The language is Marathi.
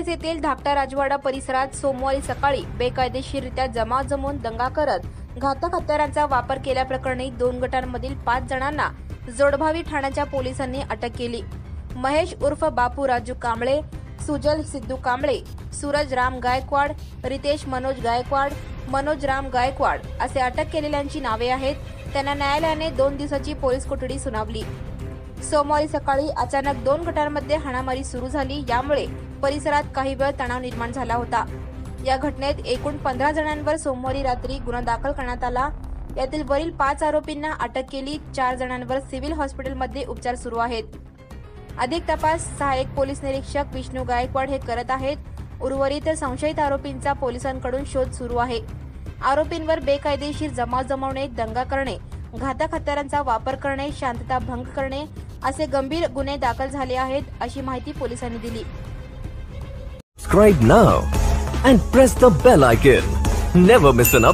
माळेगाव येथील धाकटा राजवाडा परिसरात सोमवारी सकाळी बेकायदेशीररित्या जमाव जमवून दंगा करत घातक हत्यारांचा वापर केल्याप्रकरणी 2 गटांमधील 5 जणांना जोडभावी ठाण्याच्या पोलिसांनी अटक केली। महेश उर्फ बापू राजू कांबळे, सुजल सिद्धू कांबळे, सूरज राम गायकवाड, रितेश मनोज गायकवाड, मनोज राम गायकवाड असे अटक केलेल्यांची नावे आहेत। त्यांना न्यायालयाने 2 दिवसाची पोलीस कोठडी सुनावली। सोमवारी सकाळी अचानक 2 गटांमध्ये हाणामारी सुरू झाली, यामुळे परिसरात काही वेळ तणाव निर्माण झाला होता। या घटनेत एकूण 15 जणांवर सोमवारी रात्री गुन्हा दाखल करण्यात आला। यातील वरील 5 आरोपींना अटक केली। 4 जणांवर सिव्हिल हॉस्पिटलमध्ये उपचार सुरू आहेत। अधिक तपास सहाय्यक पोलीस निरीक्षक विष्णू गायकवाड हे करत आहेत। उर्वरित संशयित आरोपींचा पोलिसांकडून शोध सुरू आहे। आरोपींवर बेकायदेशीर जमाव जमवणे, दंगा करणे, घातक हत्यारांचा वापर करणे, शांतता भंग करणे असे गंभीर गुन्हे दाखल झाले आहेत, अशी माहिती पोलिसांनी दिली। Subscribe now and press the bell icon. Never miss an update.